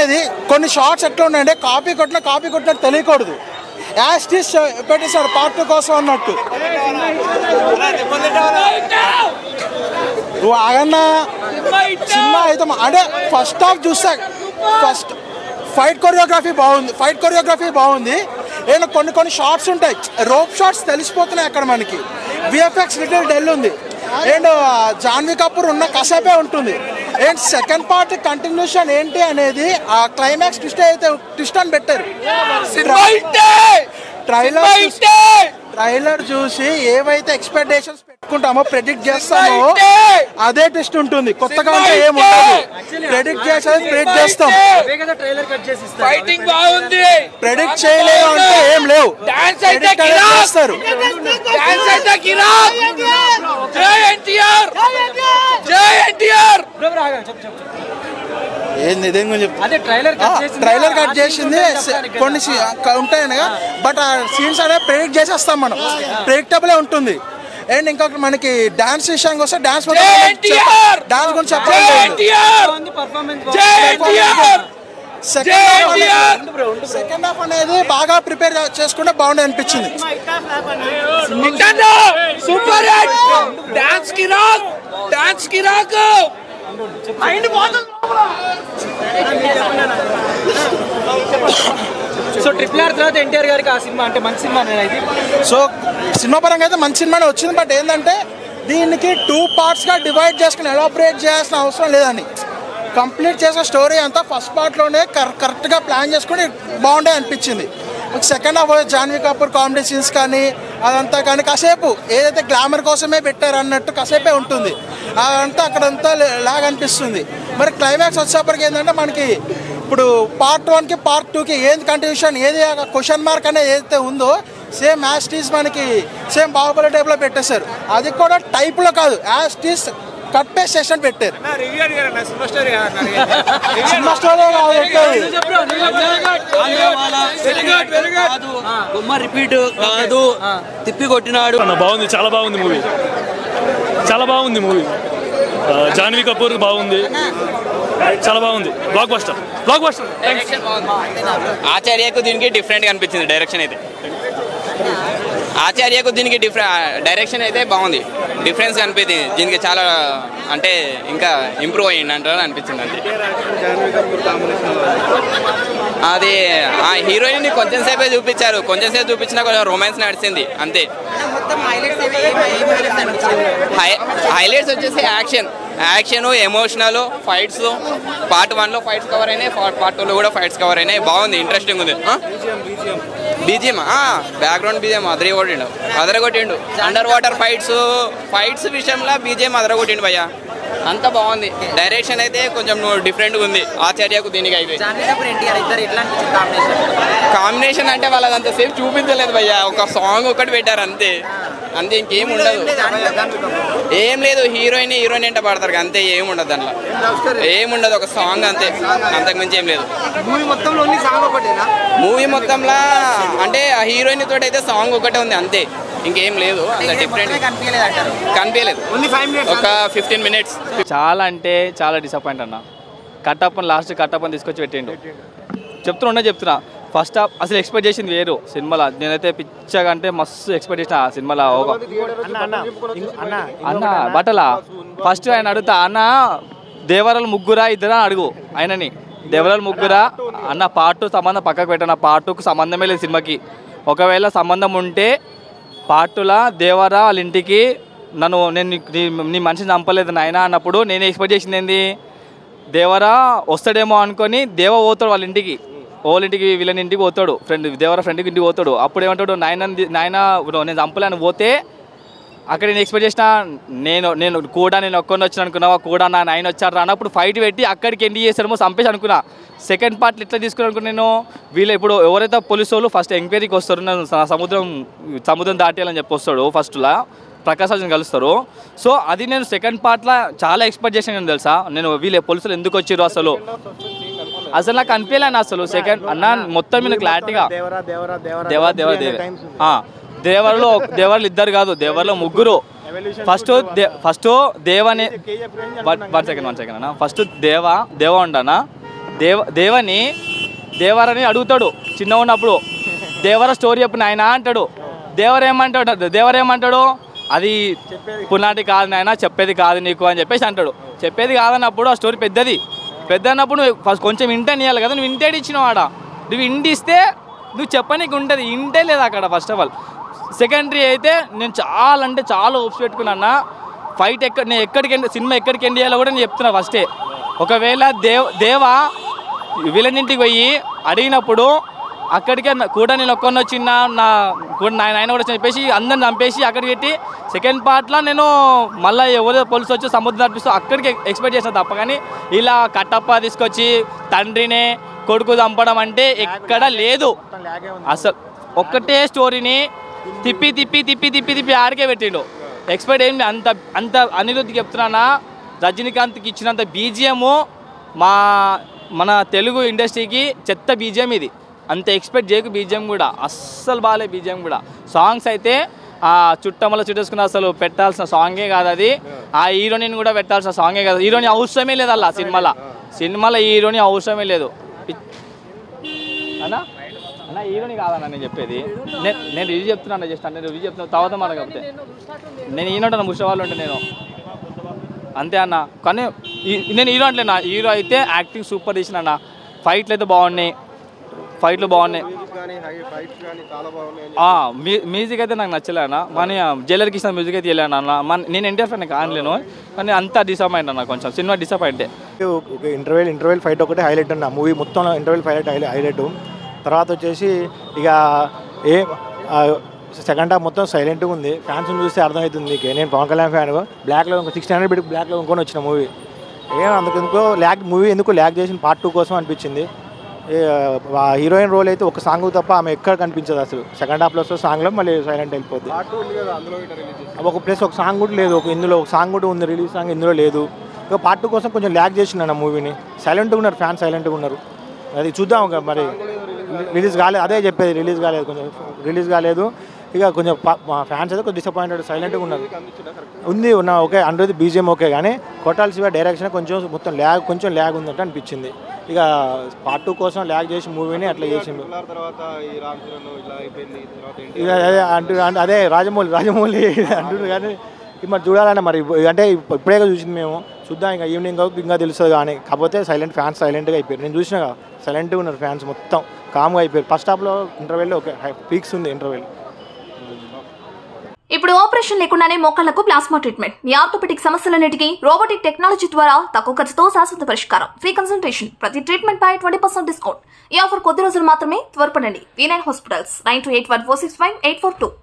అనేది కొన్ని షార్ట్స్ ఎట్లా ఉన్నాయంటే కాపీ కొట్టినట్టు తెలియకూడదు. యాస్టిస్ పెట్టేశాడు పార్ట్ 2 కోసం అన్నట్టు. నువ్వు ఆగన్నా సినిమా అయితే అంటే ఫస్ట్ హాఫ్ చూస్తా, ఫస్ట్ ఫైట్ కొరియోగ్రఫీ బాగుంది. నేను కొన్ని షార్ట్స్ ఉంటాయి, రోప్ షార్ట్స్ తెలిసిపోతున్నాయి అక్కడ మనకి. విఎఫ్ఎక్స్ లిటిల్ డెల్ ఉంది. అండ్ జాన్వీ కపూర్ ఉన్న కసేపే ఉంటుంది. అండ్ సెకండ్ పార్ట్ కంటిన్యూషన్ ఏంటి అనేది ఆ క్లైమాక్స్ ట్విస్ట్ అని పెట్టారు. ట్రైలర్ చూసి ఏవైతే ఎక్స్పెక్టేషన్స్ పెట్టుకుంటామో ప్రెడిక్ట్ చేస్తామో అదే ట్విస్ట్ ఉంటుంది. కొత్తగా ఉంటే ఏముండదు. ప్రెడిక్ట్ చేస్తాం, ప్రెడిక్ట్ చేయలేదు అంటే ఏం లేవు. చేస్తారు. ట్రైలర్ కట్ చేసింది కొన్ని ఉంటాయి, బట్ ఆ సీన్స్ అనేది ప్రెడిక్ట్ చేసేస్తాం మనం. ప్రెడిక్టబులే ఉంటుంది. అండ్ ఇంకొకటి మనకి డాన్స్ విషయానికి వస్తే డాన్స్ గురించి చెప్పాలి. సెకండ్ హాఫ్ అనేది బాగా ప్రిపేర్ చేసుకుంటే బాగుండే అనిపించింది. సో ట్రిపుల్ ఆర్ తర్వాత ఎన్టీఆర్ గారికి ఆ సినిమా అంటే మంచి సినిమా అనేది. సో సినిమా పరంగా అయితే మంచి సినిమానే వచ్చింది. బట్ ఏంటంటే దీనికి 2 పార్ట్స్గా డివైడ్ చేసుకుని ఎలాబరేట్ చేయాల్సిన అవసరం లేదని, కంప్లీట్ చేసిన స్టోరీ అంతా ఫస్ట్ పార్ట్లోనే కరెక్ట్గా ప్లాన్ చేసుకుని బాగుండే అనిపించింది. Second half Janhvi Kapoor comedy scenes కానీ అదంతా కానీ కాసేపు ఏదైతే గ్లామర్ కోసమే పెట్టారు అన్నట్టు కాసేపే ఉంటుంది. అదంతా అక్కడంతా లాగా అనిపిస్తుంది. మరి క్లైమాక్స్ వచ్చేప్పటికి ఏంటంటే మనకి ఇప్పుడు పార్ట్ 1కి పార్ట్ 2కి ఏది కంటిన్యూషన్, ఏది క్వశ్చన్ మార్క్ అనేది ఏదైతే ఉందో సేమ్ యాస్టీస్ మనకి సేమ్ బాహుబలి టైప్లో పెట్టేశారు. అది కూడా టైప్లో కాదు, యాస్టీస్ కట్ పేస్ట్ సెషన్ పెట్టారు. సినిమా స్టోరీ రిపీట్ కాదు, తిప్పి కొట్టినాడు. బాగుంది, చాలా బాగుంది మూవీ, చాలా బాగుంది మూవీ. జాన్వీ కపూర్ బాగుంది, చాలా బాగుంది. Block buster. ఆచార్యకు దీనికి డిఫరెంట్గా అనిపించింది డైరెక్షన్ అయితే. ఆచార్యకు దీనికి డైరెక్షన్ అయితే బాగుంది, డిఫరెన్స్ అనిపించింది. దీనికి చాలా అంటే ఇంకా ఇంప్రూవ్ అయ్యింది అంటారు అనిపించింది. అంతే. అది ఆ హీరోయిన్ కొంచెం సేపే చూపించారు, కొంచెం సేపు చూపించినా కొంచెం రొమాన్స్ నడిచింది అంతే. హైలైట్స్ వచ్చేసి యాక్షన్, ఎమోషనల్, ఫైట్స్. పార్ట్ 1లో ఫైట్స్ కవర్ అయినాయి, పార్ట్ 2లో కూడా ఫైట్స్ కవర్ అయినాయి. బాగుంది, ఇంట్రెస్టింగ్ ఉంది. బీజిఎం బ్యాక్గ్రౌండ్ బీజిఎం అదరగొట్టిండు. అండర్ వాటర్ ఫైట్స్ విషయంలో బీజిఎం అదరగొట్టిండు భయ్యా. అంతా బాగుంది. డైరెక్షన్ అయితే కొంచెం డిఫరెంట్గా ఉంది ఆచార్యకు దీనికి అయితే. కాంబినేషన్ అంటే వాళ్ళది అంతసేపు చూపించలేదు భయ్యా, ఒక సాంగ్ ఒకటి పెట్టారు అంతే, ఇంకేం ఉండదు. ఏం లేదు, హీరోయిన్ ఎంట పడతారు అంతే, ఏం ఉండదు దాంట్లో, ఏముండదు, ఒక సాంగ్ అంతే, అంతకుమించి ఏం లేదు. మూవీ మొత్తంలో అంటే ఆ హీరోయిన్ తోటి అయితే సాంగ్ ఒకటే ఉంది అంతే, ఇంకేం లేదు. అంత డిఫరెంట్ కనిపించలేదు. ఒక 15 minutes. చాలా అంటే చాలా డిసప్పాయింట్ అన్న. లాస్ట్ కట్టప్పని తీసుకొచ్చి పెట్టిండు. చెప్తున్నా ఫస్ట్ హాఫ్ అసలు ఎక్స్పెక్ట్ చేసింది వేరు సినిమాలో. నేనైతే పిచ్చగా అంటే మస్తు ఎక్స్పెక్ట్ చేసిన ఆ సినిమాలో. అన్న బట్టలా ఫస్ట్ ఆయన అడుగుతా, అన్న దేవరాలు ముగ్గురా ఇద్దరా అడుగు ఆయనని. దేవరాలు ముగ్గురా అన్న, పార్ట్ 2 సంబంధం పక్కకు పెట్టాను. పార్ట్ 2కు సంబంధమే లేదు సినిమాకి. ఒకవేళ సంబంధం ఉంటే పార్ట్ 2లా దేవరా వాళ్ళ ఇంటికి నేను నీ మనిషిని చంపలేదు నాయన అన్నప్పుడు నేను ఎక్స్పెక్ట్ చేసింది ఏంది, దేవరా వస్తాడేమో అనుకొని దేవ పోతాడు వాళ్ళ ఇంటికి, వీళ్ళని ఇంటికి పోతాడు, దేవరా ఫ్రెండ్కి ఇంటికి పోతాడు. అప్పుడు ఏమంటాడు, నాయన నేను చంపలేని పోతే అక్కడ నేను ఎక్స్పెక్ట్ చేసిన నేను ఒక్కడిని వచ్చిన అనుకున్నావా, కూడా నా నాయన వచ్చారు అన్నప్పుడు ఫైట్ పెట్టి అక్కడికి ఎండి చేస్తాడేమో చంపేసి అనుకున్నా. సెకండ్ పార్ట్లు ఎట్లా తీసుకుని అనుకున్నా నేను, వీళ్ళు ఇప్పుడు ఎవరైతే పోలీసు వాళ్ళు ఫస్ట్ ఎంక్వైరీకి వస్తారు, నేను సముద్రం దాటేయాలని చెప్పి వస్తాడు ఫస్ట్లో, ప్రకాశ్ రాజ్ని కలుస్తారు. సో అది నేను సెకండ్ పార్ట్లో చాలా ఎక్స్పెక్ట్ చేసాను తెలుసా. నేను వీళ్ళు పోలీసులు ఎందుకు వచ్చారు అసలు నాకు అనిపించలేను అసలు. సెకండ్ అన్న మొత్తం మీద క్లారిటీగా దేవర్లు ఇద్దరు కాదు, దేవర్లో ముగ్గురు. ఫస్ట్ దేవని 1 సెకండ్ అన్న, ఫస్ట్ దేవ ఉండనా, దేవరని అడుగుతాడు చిన్న ఉన్నప్పుడు, దేవర స్టోరీ చెప్పు నాయన అంటాడు. దేవరేమంటాడు అది పునాటి కాదు నాయన, చెప్పేది కాదు నీకు అని చెప్పేసి అంటాడు. చెప్పేది కాదన్నప్పుడు ఆ స్టోరీ పెద్ద అన్నప్పుడు నువ్వు ఫస్ట్ కొంచెం ఇంటని ఇవ్వాలి కదా, నువ్వు ఇంటేది ఇచ్చినావు ఆడ. నువ్వు ఇంటిస్తే నువ్వు చెప్పనీకు ఉంటుంది, ఇంటే లేదు అక్కడ ఫస్ట్ ఆఫ్ ఆల్. సెకండరీ అయితే నేను చాలా హోప్స్ పెట్టుకున్నా. ఫైట్ నేను సినిమా ఎక్కడికి ఎండ్ చేయాలో కూడా నేను చెప్తున్నా ఫస్టే. ఒకవేళ దేవా విలనింటికి పోయి అడిగినప్పుడు అక్కడికే కూడా నేను ఒక్కడిని వచ్చిన నాయన కూడా చెప్పేసి అందరిని చంపేసి అక్కడికి పెట్టి సెకండ్ పార్ట్లో నేను మళ్ళీ ఎవరో పోలీసు వచ్చి సముద్రం నడిపిస్తూ అక్కడికి ఎక్స్పెక్ట్ చేసిన తప్ప, కానీ ఇలా కట్టప్ప తీసుకొచ్చి తండ్రినే కొడుకు చంపడం అంటే ఎక్కడ లేదు అసలు. ఒక్కటే స్టోరీని తిప్పి ఆడికే పెట్టిండు. ఎక్స్పెక్ట్ ఏంటి అంత అనిరుద్ధికి చెప్తున్నానా, రజనీకాంత్కి ఇచ్చినంత బీజిఎం మన తెలుగు ఇండస్ట్రీకి చెత్త బీజిఎం ఇది. అంత ఎక్స్పెక్ట్ చేయకు బీజిఎం కూడా, అస్సలు బాగాలే బీజిఎం కూడా. సాంగ్స్ అయితే చుట్టమలో చుట్టేసుకున్న అసలు పెట్టాల్సిన సాంగే కాదు అది. ఆ హీరోయిన్ కూడా పెట్టాల్సిన సాంగే కాదు. హీరోయిన్ అవసరమే లేదు అలా సినిమాలో హీరోయిన్ అవసరమే లేదు అన్నా. హీరోని కాదన్నా నేను చెప్పేది. నేను రివ్యూ చెప్తున్నాను, జస్ట్ అంటే రివ్యూ చెప్తున్నా తర్వాత మాట. కాకపోతే నేను ఈయన ముష్టి వాళ్ళు ఉంటే నేను అంతే అన్న. కానీ నేను హీరో అంటలేనా, హీరో అయితే యాక్టింగ్ సూపర్ తీసిన అన్న. ఫైట్లు అయితే బాగున్నాయి. మ్యూజిక్ అయితే నాకు నచ్చలే అన్న. మన జైలర్కి ఇచ్చిన మ్యూజిక్ అయితే వెళ్ళాను అన్న. నేను ఎన్టీఆర్ ఫ్యాన్ కానలేను, కానీ అంతా డిసప్పాయింట్ అన్న. కొంచెం సినిమా డిసప్పాయింటే. ఇంటర్వెల్ ఫైట్ ఒకటి హైలైట్ అన్న. మూవీ మొత్తం ఇంటర్వెల్ ఫైట్ హైలైట్. తర్వాత వచ్చేసి ఇక సెకండ్ హాఫ్ మొత్తం సైలెంట్గా ఉంది. ఫ్యాన్స్ చూస్తే అర్థమవుతుంది నీకు. నేను పవన్ కళ్యాణ్ ఫ్యాన్. బ్లాక్లో 1600 పెట్టి బ్లాక్లో ఇంకొని వచ్చిన మూవీ అందుకు మూవీ ఎందుకు ల్యాగ్ చేసిన పార్ట్ 2 కోసం అనిపించింది. హీరోయిన్ రోల్ అయితే ఒక సాంగ్ తప్ప ఆమె ఎక్కడ కనిపించదు అసలు. సెకండ్ హాఫ్లో వస్తే సాంగ్లో మళ్ళీ సైలెంట్ వెళ్ళిపోద్ది. ఒక సాంగ్ కూడా లేదు. ఇందులో ఒక సాంగ్ కూడా ఉంది, రిలీజ్ సాంగ్ ఇందులో లేదు. ఇక పార్ట్ 2 కోసం కొంచెం ల్యాగ్ చేసిండు మూవీని. సైలెంట్గా ఉన్నారు ఫ్యాన్స్, సైలెంట్గా ఉన్నారు. అది చూద్దాం మరి. రిలీజ్ కాలేదు, అదే చెప్పేది, రిలీజ్ కాలేదు. ఇక కొంచెం ఫ్యాన్స్ అయితే కొంచెం డిసప్పాయింటెడ్, సైలెంట్గా ఉన్నారు. ఓకే అండ్రది బీజిఎం ఓకే, కానీ కొట్టాల్సిన డైరెక్షన్ మొత్తం కొంచెం ల్యాగ్ ఉందంటే అనిపించింది. ఇక పార్ట్ 2 కోసం ల్యాగ్ చేసి మూవీని అట్లా చేసిండు. అదే రాజమౌళి అంటున్నారు. కానీ మరి చూడాలన్నా మరి, అంటే ఇప్పుడే చూసింది మేము. చూద్దాం ఇంకా ఈవినింగ్ ఇంకా తెలుస్తుంది. కానీ కాకపోతే ఫ్యాన్స్ సైలెంట్గా అయిపోయారు. నేను చూసినా సైలెంట్గా ఉన్నారు ఫ్యాన్స్, మొత్తం కామ్గా అయిపోయారు. ఫస్ట్ హాఫ్లో ఇంటర్వెల్లో ఓకే పీక్స్ ఉంది ఇంటర్వెల్. ఇప్పుడు ఆపరేషన్ లేకుండానే మోకాళ్లకు ప్లాస్మా ట్రీట్మెంట్. మీ ఆర్థోపెడిక్ సమస్యలన్నిటికీ రోబోటిక్ టెక్నాలజీ ద్వారా తక్కువ ఖర్చుతో శాశ్వత పరిష్కారం. ఫ్రీ కన్సల్టేషన్, ప్రతి ట్రీట్మెంట్ పై 20% డిస్కౌంట్. ఈ ఆఫర్ కొద్ది రోజులు మాత్రమే. త్వరపడండి. V9 hospitals 9281465842.